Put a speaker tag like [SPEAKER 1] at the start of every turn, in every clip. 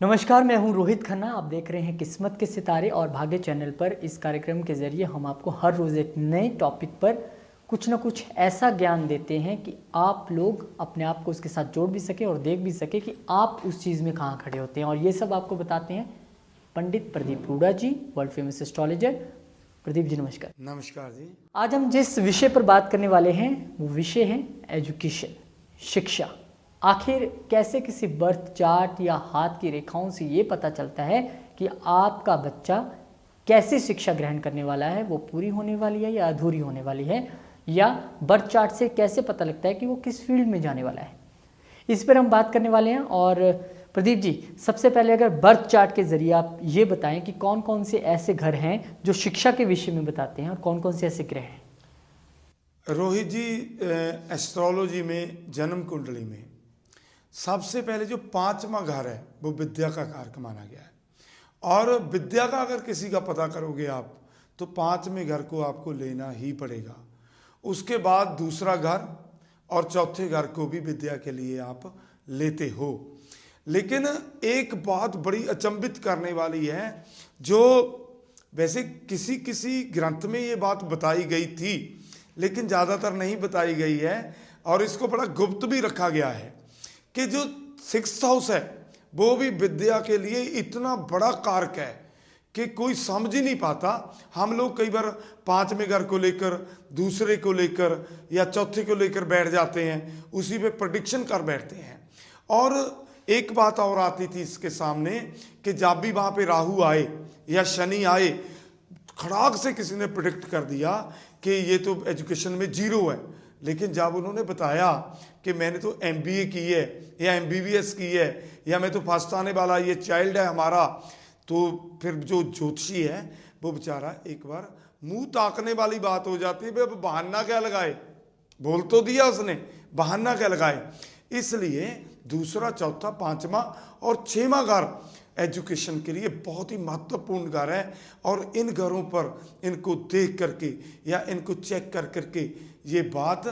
[SPEAKER 1] नमस्कार, मैं हूं रोहित खन्ना। आप देख रहे हैं किस्मत के सितारे और भाग्य चैनल पर। इस कार्यक्रम के ज़रिए हम आपको हर रोज़ एक नए टॉपिक पर कुछ ना कुछ ऐसा ज्ञान देते हैं कि आप लोग अपने आप को उसके साथ जोड़ भी सके और देख भी सके कि आप उस चीज़ में कहाँ खड़े होते हैं। और ये सब आपको बताते हैं पंडित प्रदीप रूड़ा जी, world famous astrologer. Pradeep ji नमस्कार।
[SPEAKER 2] नमस्कार जी।
[SPEAKER 1] आज हम जिस विषय पर बात करने वाले हैं वो विषय है एजुकेशन, शिक्षा। आखिर कैसे किसी बर्थ चार्ट या हाथ की रेखाओं से ये पता चलता है कि आपका बच्चा कैसी शिक्षा ग्रहण करने वाला है, वो पूरी होने वाली है या अधूरी होने वाली है, या बर्थ चार्ट से कैसे पता लगता है कि वो किस फील्ड में जाने वाला है, इस पर हम बात करने वाले हैं। और प्रदीप जी, सबसे पहले अगर बर्थ चार्ट के जरिए आप ये बताएं कि कौन कौन से ऐसे घर हैं जो शिक्षा के विषय में बताते हैं और कौन कौन से ऐसे ग्रह हैं।
[SPEAKER 2] रोहित जी, एस्ट्रोलॉजी में जन्म कुंडली में सबसे पहले जो पांचवा घर है वो विद्या का कारक माना गया है। और विद्या का अगर किसी का पता करोगे आप तो पांचवें घर को आपको लेना ही पड़ेगा। उसके बाद दूसरा घर और चौथे घर को भी विद्या के लिए आप लेते हो। लेकिन एक बात बड़ी अचंभित करने वाली है, जो वैसे किसी किसी ग्रंथ में ये बात बताई गई थी लेकिन ज़्यादातर नहीं बताई गई है, और इसको बड़ा गुप्त भी रखा गया है कि जो 6th हाउस है वो भी विद्या के लिए इतना बड़ा कारक है कि कोई समझ ही नहीं पाता। हम लोग कई बार पांचवें घर को लेकर, दूसरे को लेकर या चौथे को लेकर बैठ जाते हैं, उसी पे प्रेडिक्शन कर बैठते हैं। और एक बात और आती थी इसके सामने कि जब भी वहाँ पे राहु आए या शनि आए, खड़ाक से किसी ने प्रिडिक्ट कर दिया कि ये तो एजुकेशन में 0 है। लेकिन जब उन्होंने बताया कि मैंने तो MBA की है या MBBS की है या मैं तो फर्स्ट आने वाला ये चाइल्ड है हमारा, तो फिर जो ज्योतिषी है वो बेचारा एक बार मुंह ताकने वाली बात हो जाती है। भाई अब बहाना क्या लगाए, बोल तो दिया उसने, बहाना क्या लगाए। इसलिए दूसरा, चौथा, पांचवा और छठवां घर एजुकेशन के लिए बहुत ही महत्वपूर्ण घर है। और इन घरों पर इनको देख करके या इनको चेक कर करके ये बात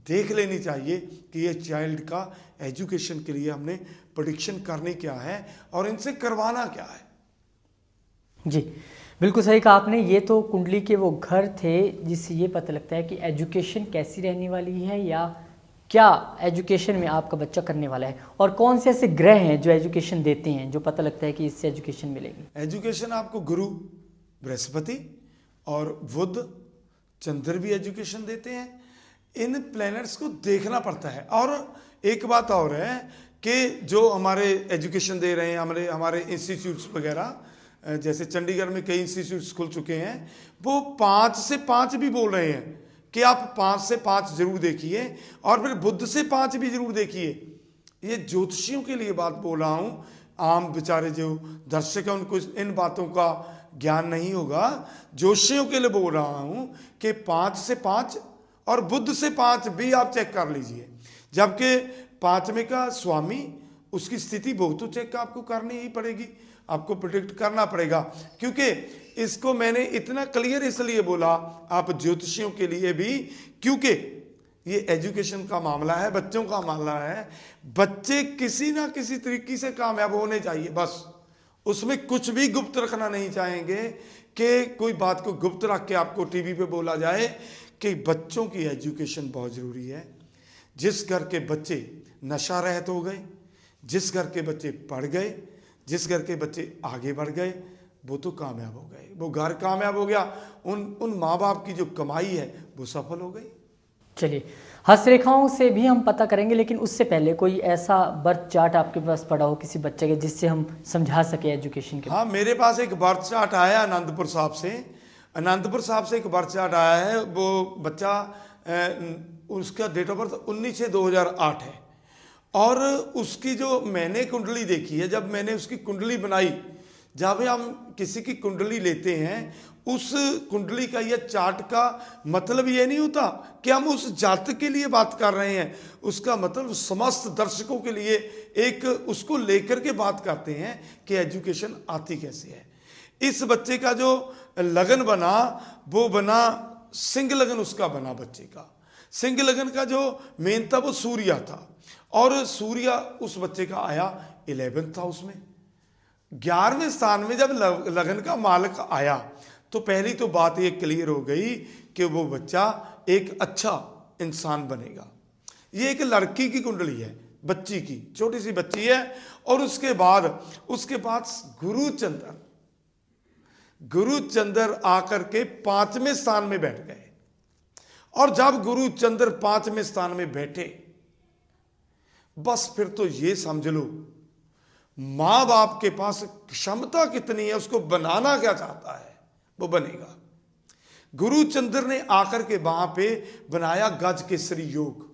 [SPEAKER 2] देख लेनी चाहिए कि ये चाइल्ड का एजुकेशन के लिए हमने प्रेडिक्शन करनी क्या है और इनसे करवाना क्या है।
[SPEAKER 1] जी बिल्कुल सही कहा आपने। ये तो कुंडली के वो घर थे जिससे ये पता लगता है कि एजुकेशन कैसी रहने वाली है या क्या एजुकेशन में आपका बच्चा करने वाला है, और कौन से ऐसे ग्रह हैं जो एजुकेशन देते हैं, जो पता लगता है कि इससे एजुकेशन मिलेगी।
[SPEAKER 2] एजुकेशन आपको गुरु, बृहस्पति और बुध, चंद्र भी एजुकेशन देते हैं। इन प्लैनेट्स को देखना पड़ता है। और एक बात और है कि जो हमारे एजुकेशन दे रहे हैं, हमारे इंस्टीट्यूट्स वगैरह, जैसे चंडीगढ़ में कई इंस्टीट्यूट्स खुल चुके हैं, वो 5 से 5 भी बोल रहे हैं कि आप 5 से 5 जरूर देखिए और फिर बुध से 5 भी जरूर देखिए। ये ज्योतिषियों के लिए बात बोल रहा हूँ। आम बेचारे जो दर्शक हैं उनको इन बातों का ज्ञान नहीं होगा। ज्योतिषियों के लिए बोल रहा हूँ कि 5 से 5 और बुध से 5 भी आप चेक कर लीजिए। जबकि पांचवें का स्वामी, उसकी स्थिति बहुत तो चेक आपको करनी ही पड़ेगी, आपको प्रिडिक्ट करना पड़ेगा। क्योंकि इसको मैंने इतना क्लियर इसलिए बोला आप ज्योतिषियों के लिए भी, क्योंकि ये एजुकेशन का मामला है, बच्चों का मामला है। बच्चे किसी ना किसी तरीके से कामयाब होने चाहिए, बस उसमें कुछ भी गुप्त रखना नहीं चाहेंगे कि कोई बात को गुप्त रख के आपको टीवी पे बोला जाए कि बच्चों की एजुकेशन बहुत ज़रूरी है। जिस घर के बच्चे नशा रहित हो गए, जिस घर के बच्चे पढ़ गए, जिस घर के बच्चे आगे बढ़ गए, वो तो कामयाब हो गए, वो घर कामयाब हो गया, उन माँ बाप की जो कमाई है वो सफल हो गई।
[SPEAKER 1] चलिए, हस्तरेखाओं से भी हम पता करेंगे, लेकिन उससे पहले कोई ऐसा बर्थ चार्ट आपके पास पड़ा हो किसी बच्चे के जिससे हम समझा सके एजुकेशन के।
[SPEAKER 2] हाँ, मेरे पास एक बर्थ चार्ट आया आनंदपुर साहब से। आनंदपुर साहब से एक बर्थ चार्ट आया है। वो बच्चा, उसका डेट ऑफ बर्थ 19/6/2008 है। और उसकी जो मैंने कुंडली देखी है, जब मैंने उसकी कुंडली बनाई, जब हम किसी की कुंडली लेते हैं, उस कुंडली का या चार्ट का मतलब ये नहीं होता कि हम उस जातक के लिए बात कर रहे हैं। उसका मतलब समस्त दर्शकों के लिए एक उसको लेकर के बात करते हैं कि एजुकेशन आती कैसे है। इस बच्चे का जो लगन बना वो बना सिंह लगन, उसका बना बच्चे का सिंह लगन का जो मेन था वो सूर्य था। और सूर्य उस बच्चे का आया 11th हाउस में। 11वें स्थान में जब लगन का मालिक आया तो पहली तो बात ये क्लियर हो गई कि वो बच्चा एक अच्छा इंसान बनेगा। ये एक लड़की की कुंडली है, बच्ची की, छोटी सी बच्ची है। और उसके बाद गुरु चंद्र आकर के 5वें स्थान में बैठ गए। और जब गुरु चंद्र 5वें स्थान में बैठे, बस फिर तो ये समझ लो मां बाप के पास क्षमता कितनी है, उसको बनाना क्या चाहता है वो बनेगा। गुरु चंद्र ने आकर के वहां पे बनाया गज केसरी योग,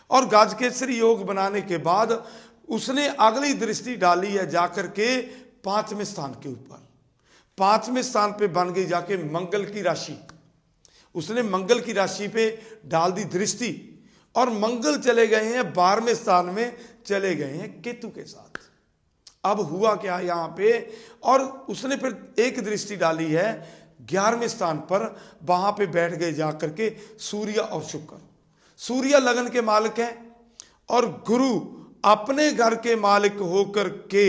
[SPEAKER 2] और गज केसरी योग बनाने के बाद उसने अगली दृष्टि डाली है जाकर के 5वें स्थान के ऊपर। 5वें स्थान पे बन गई जाके मंगल की राशि, उसने मंगल की राशि पे डाल दी दृष्टि, और मंगल चले गए हैं 12वें स्थान में, चले गए हैं केतु के साथ। अब हुआ क्या यहां पे, और उसने फिर एक दृष्टि डाली है 11वें स्थान पर, वहां पे बैठ गए जाकर के सूर्य और शुक्र। सूर्य लगन के मालिक हैं और गुरु अपने घर के मालिक होकर के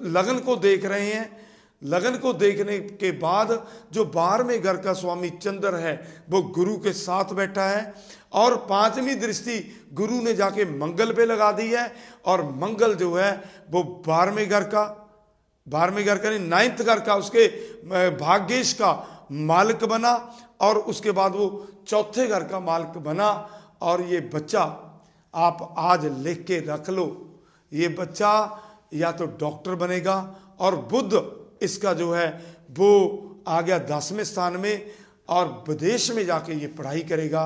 [SPEAKER 2] लगन को देख रहे हैं। लगन को देखने के बाद जो 12वें घर का स्वामी चंद्र है वो गुरु के साथ बैठा है, और 5वीं दृष्टि गुरु ने जाके मंगल पे लगा दी है। और मंगल जो है वो 12वें घर का नहीं 9th घर का, उसके भाग्येश का मालिक बना, और उसके बाद वो 4थे घर का मालिक बना। और ये बच्चा आप आज लिख के रख लो, ये बच्चा या तो डॉक्टर बनेगा, और बुध इसका जो है वो आ गया 10वें स्थान में, और विदेश में जाके ये पढ़ाई करेगा।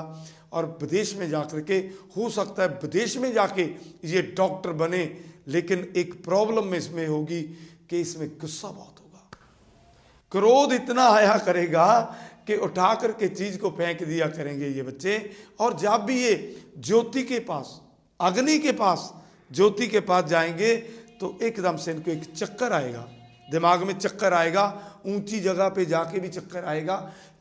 [SPEAKER 2] और विदेश में जाकर के हो सकता है विदेश में जाके ये डॉक्टर बने, लेकिन एक प्रॉब्लम में इसमें होगी कि इसमें गुस्सा बहुत होगा, क्रोध इतना आया करेगा कि उठा करके चीज को फेंक दिया करेंगे ये बच्चे। और जब भी ये ज्योति के पास, अग्नि के पास, ज्योति के पास जाएंगे तो एकदम से इनको एक चक्कर आएगा, दिमाग में चक्कर आएगा, ऊंची जगह पे जाके भी चक्कर आएगा,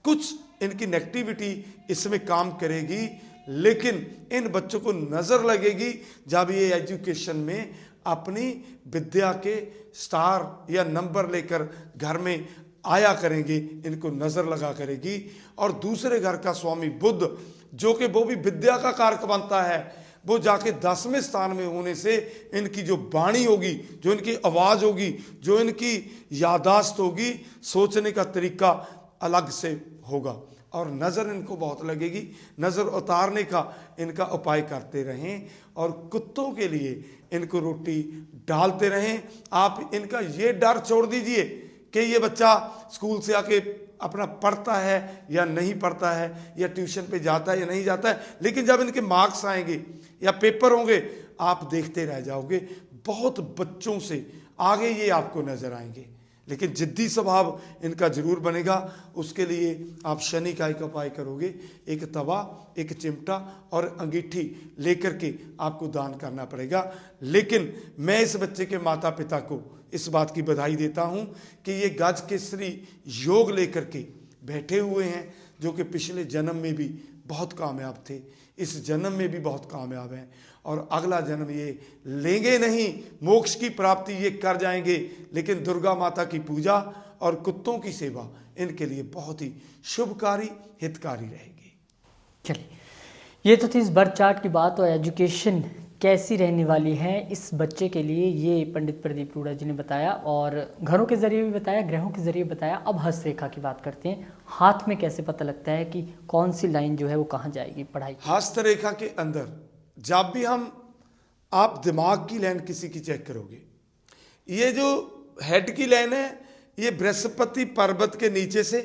[SPEAKER 2] कुछ इनकी नेगेटिविटी इसमें काम करेगी। लेकिन इन बच्चों को नजर लगेगी जब ये एजुकेशन में अपनी विद्या के स्टार या नंबर लेकर घर में आया करेंगे, इनको नजर लगा करेगी। और दूसरे घर का स्वामी बुध, जो कि वो भी विद्या का कारक बनता है, वो जाके 10वें स्थान में होने से इनकी जो वाणी होगी, जो इनकी आवाज होगी, जो इनकी यादाश्त होगी, सोचने का तरीका अलग से होगा, और नजर इनको बहुत लगेगी। नजर उतारने का इनका उपाय करते रहें, और कुत्तों के लिए इनको रोटी डालते रहें। आप इनका ये डर छोड़ दीजिए कि ये बच्चा स्कूल से आके अपना पढ़ता है या नहीं पढ़ता है, या ट्यूशन पे जाता है या नहीं जाता है, लेकिन जब इनके मार्क्स आएंगे या पेपर होंगे आप देखते रह जाओगे। बहुत बच्चों से आगे ये आपको नजर आएंगे, लेकिन जिद्दी स्वभाव इनका जरूर बनेगा। उसके लिए आप शनि का एक उपाय करोगे, एक तवा, एक चिमटा और अंगीठी लेकर के आपको दान करना पड़ेगा। लेकिन मैं इस बच्चे के माता पिता को इस बात की बधाई देता हूं कि ये गज केसरी योग लेकर के बैठे हुए हैं, जो कि पिछले जन्म में भी बहुत कामयाब थे, इस जन्म में भी बहुत कामयाब हैं, और अगला जन्म ये लेंगे नहीं, मोक्ष की प्राप्ति ये कर जाएंगे। लेकिन दुर्गा माता की पूजा और कुत्तों की सेवा इनके लिए बहुत ही शुभकारी, हितकारी रहेगी।
[SPEAKER 1] चलिए, ये तो थी इस बर्थ चार्ट की बात, और एजुकेशन कैसी रहने वाली है इस बच्चे के लिए, ये पंडित प्रदीप रूड़ा जी ने बताया, और घरों के जरिए भी बताया, ग्रहों के जरिए बताया। अब हस्तरेखा की बात करते हैं। हाथ में कैसे पता लगता है कि कौन सी लाइन जो है वो कहाँ जाएगी पढ़ाई?
[SPEAKER 2] हस्तरेखा के अंदर जब भी आप दिमाग की लाइन किसी की चेक करोगे, ये जो हेड की लाइन है ये बृहस्पति पर्वत के नीचे से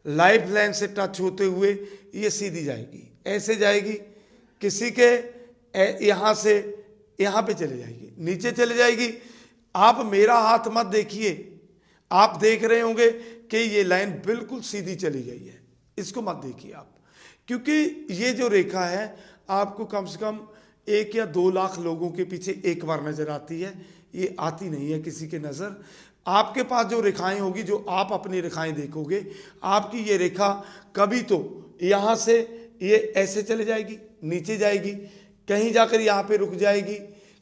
[SPEAKER 2] लाइफ लाइन से टच होते हुए ये सीधी जाएगी, ऐसे जाएगी, किसी के यहां से यहां पे चले जाएगी, नीचे चले जाएगी। आप मेरा हाथ मत देखिए, आप देख रहे होंगे कि ये लाइन बिल्कुल सीधी चली गई है, इसको मत देखिए आप, क्योंकि ये जो रेखा है आपको कम से कम 1 या 2 लाख लोगों के पीछे एक बार नजर आती है, ये आती नहीं है किसी के नजर। आपके पास जो रेखाएं होगी, जो आप अपनी रेखाएं देखोगे, आपकी ये रेखा कभी तो यहां से ये ऐसे चले जाएगी, नीचे जाएगी, कहीं जाकर यहाँ पे रुक जाएगी,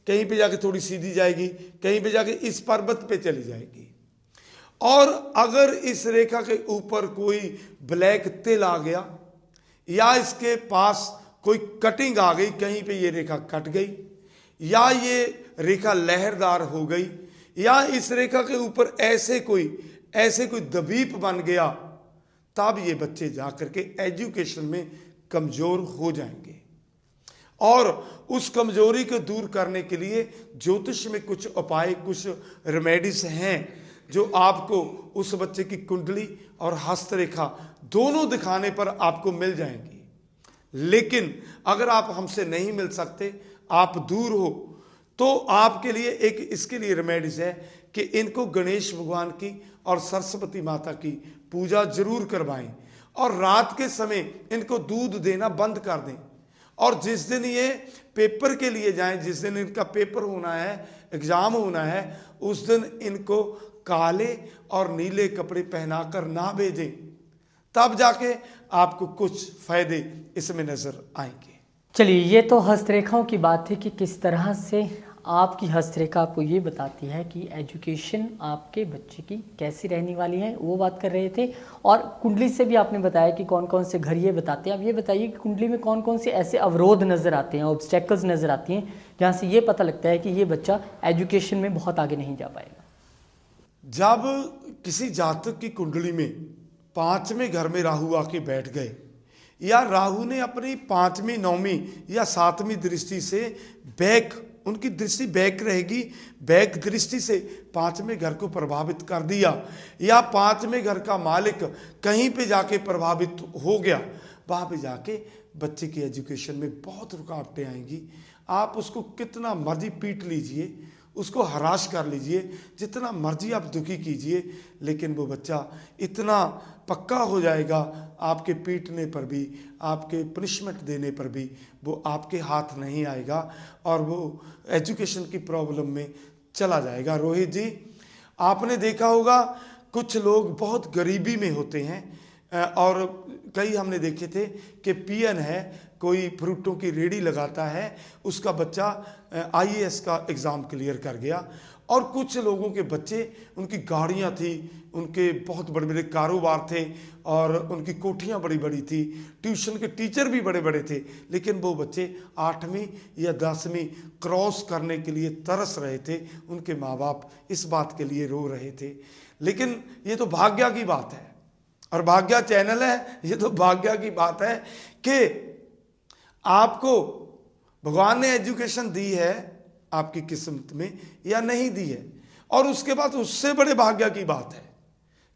[SPEAKER 2] कहीं पे जाके थोड़ी सीधी जाएगी, कहीं पे जाके इस पर्वत पे चली जाएगी। और अगर इस रेखा के ऊपर कोई ब्लैक तिल आ गया या इसके पास कोई कटिंग आ गई, कहीं पे ये रेखा कट गई या ये रेखा लहरदार हो गई या इस रेखा के ऊपर ऐसे कोई द्वीप बन गया, तब ये बच्चे जाकर के एजुकेशन में कमजोर हो जाएंगे। और उस कमजोरी को दूर करने के लिए ज्योतिष में कुछ उपाय, कुछ रेमेडीज हैं जो आपको उस बच्चे की कुंडली और हस्तरेखा दोनों दिखाने पर आपको मिल जाएंगी। लेकिन अगर आप हमसे नहीं मिल सकते, आप दूर हो, तो आपके लिए एक इसके लिए रेमेडीज है कि इनको गणेश भगवान की और सरस्वती माता की पूजा जरूर करवाएं और रात के समय इनको दूध देना बंद कर दें। और जिस दिन ये पेपर के लिए जाएं, जिस दिन इनका पेपर होना है, एग्जाम होना है, उस दिन इनको काले और नीले कपड़े पहनाकर ना भेजें, तब जाके आपको कुछ फायदे इसमें नजर आएंगे।
[SPEAKER 1] चलिए, ये तो हस्तरेखाओं की बात थी कि किस तरह से आपकी हस्तरेखा आपको ये बताती है कि एजुकेशन आपके बच्चे की कैसी रहने वाली है, वो बात कर रहे थे। और कुंडली से भी आपने बताया कि कौन कौन से घर ये बताते हैं। अब ये बताइए कि कुंडली में कौन कौन से ऐसे अवरोध नज़र आते हैं, ऑब्स्टेकल्स नज़र आती हैं, जहाँ से ये पता लगता है कि ये बच्चा एजुकेशन में बहुत आगे नहीं जा पाएगा।
[SPEAKER 2] जब किसी जातक की कुंडली में 5वें घर में राहु आके बैठ गए या राहु ने अपनी 5वीं 9वीं या 7वीं दृष्टि से बैक, उनकी दृष्टि बैक रहेगी, बैक दृष्टि से 5वें घर को प्रभावित कर दिया या 5वें घर का मालिक कहीं पे जाके प्रभावित हो गया, वहाँ पे जाके बच्चे की एजुकेशन में बहुत रुकावटें आएंगी। आप उसको कितना मर्जी पीट लीजिए, उसको हराश कर लीजिए, जितना मर्जी आप दुखी कीजिए, लेकिन वो बच्चा इतना पक्का हो जाएगा, आपके पीटने पर भी, आपके पनिशमेंट देने पर भी वो आपके हाथ नहीं आएगा और वो एजुकेशन की प्रॉब्लम में चला जाएगा। रोहित जी, आपने देखा होगा कुछ लोग बहुत गरीबी में होते हैं और कई हमने देखे थे कि पियन है, कोई फ्रूटों की रेडी लगाता है, उसका बच्चा IAS का एग्ज़ाम क्लियर कर गया। और कुछ लोगों के बच्चे, उनकी गाड़ियाँ थी, उनके बहुत बड़े बड़े कारोबार थे और उनकी कोठियाँ बड़ी बड़ी थी, ट्यूशन के टीचर भी बड़े बड़े थे, लेकिन वो बच्चे 8वीं या 10वीं क्रॉस करने के लिए तरस रहे थे। उनके माँ बाप इस बात के लिए रो रहे थे। लेकिन ये तो भाग्य की बात है और भाग्य चैनल है, ये तो भाग्य की बात है कि आपको भगवान ने एजुकेशन दी है आपकी किस्मत में या नहीं दी है। और उसके बाद उससे बड़े भाग्य की बात है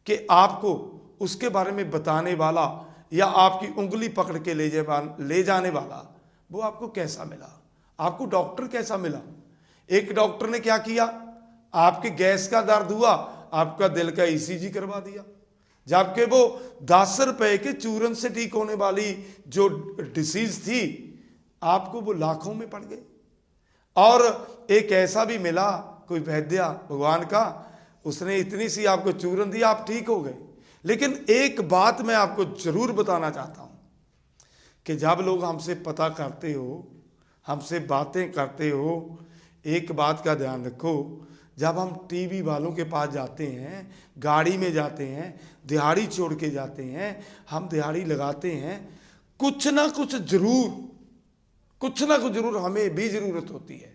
[SPEAKER 2] कि आपको उसके बारे में बताने वाला या आपकी उंगली पकड़ के ले जाने वाला वो आपको कैसा मिला, आपको डॉक्टर कैसा मिला। एक डॉक्टर ने क्या किया, आपके गैस का दर्द हुआ, आपका दिल का ECG करवा दिया, जबकि वो 10 रुपए के चूरन से ठीक होने वाली जो डिसीज थी, आपको वो लाखों में पड़ गई। और एक ऐसा भी मिला कोई वैद्या भगवान का, उसने इतनी सी आपको चूरन दी, आप ठीक हो गए। लेकिन एक बात मैं आपको जरूर बताना चाहता हूं कि जब लोग हमसे पता करते हो, हमसे बातें करते हो, एक बात का ध्यान रखो, जब हम टीवी वालों के पास जाते हैं, गाड़ी में जाते हैं, दिहाड़ी छोड़ के जाते हैं, हम दिहाड़ी लगाते हैं, कुछ ना कुछ जरूर हमें भी जरूरत होती है।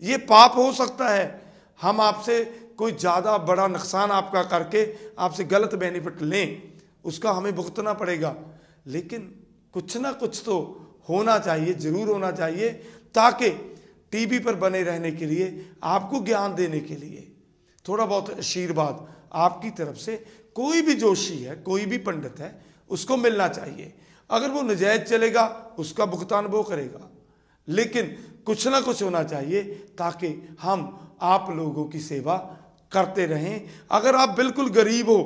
[SPEAKER 2] ये पाप हो सकता है, हम आपसे कोई ज़्यादा बड़ा नुकसान आपका करके आपसे गलत बेनिफिट लें, उसका हमें भुगतना पड़ेगा, लेकिन कुछ ना कुछ तो होना चाहिए, जरूर होना चाहिए, ताकि टीवी पर बने रहने के लिए, आपको ज्ञान देने के लिए थोड़ा बहुत आशीर्वाद आपकी तरफ से कोई भी जोशी है, कोई भी पंडित है, उसको मिलना चाहिए। अगर वो नजायज चलेगा, उसका भुगतान वो करेगा, लेकिन कुछ ना कुछ होना चाहिए ताकि हम आप लोगों की सेवा करते रहें। अगर आप बिल्कुल गरीब हो,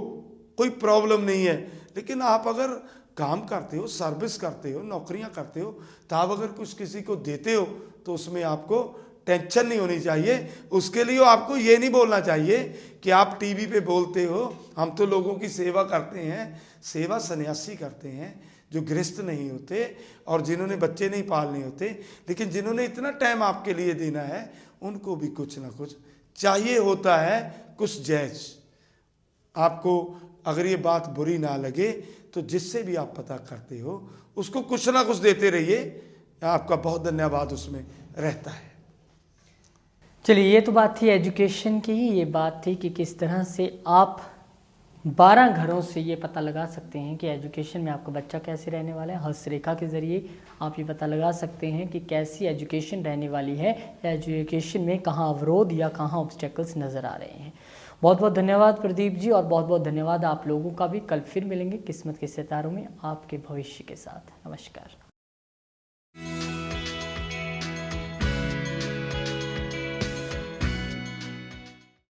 [SPEAKER 2] कोई प्रॉब्लम नहीं है, लेकिन आप अगर काम करते हो, सर्विस करते हो, नौकरियां करते हो, तब अगर कुछ किसी को देते हो तो उसमें आपको टेंशन नहीं होनी चाहिए। उसके लिए आपको ये नहीं बोलना चाहिए कि आप टीवी पे बोलते हो हम तो लोगों की सेवा करते हैं। सेवा सन्यासी करते हैं, जो गृहस्थ नहीं होते और जिन्होंने बच्चे नहीं पालने होते, लेकिन जिन्होंने इतना टाइम आपके लिए देना है, उनको भी कुछ ना कुछ चाहिए होता है, कुछ जायज। आपको अगर ये बात बुरी ना लगे तो जिससे भी आप पता करते हो उसको कुछ ना कुछ देते रहिए, आपका बहुत धन्यवाद उसमें रहता है।
[SPEAKER 1] चलिए, ये तो बात थी एजुकेशन की। ये बात थी कि किस तरह से आप 12 घरों से ये पता लगा सकते हैं कि एजुकेशन में आपका बच्चा कैसे रहने वाला है। हस्तरेखा के ज़रिए आप ये पता लगा सकते हैं कि कैसी एजुकेशन रहने वाली है, एजुकेशन में कहाँ अवरोध या कहाँ ऑब्स्टेकल्स नज़र आ रहे हैं। बहुत बहुत धन्यवाद प्रदीप जी, और बहुत बहुत धन्यवाद आप लोगों का भी। कल फिर मिलेंगे किस्मत के सितारों में आपके भविष्य के साथ। नमस्कार।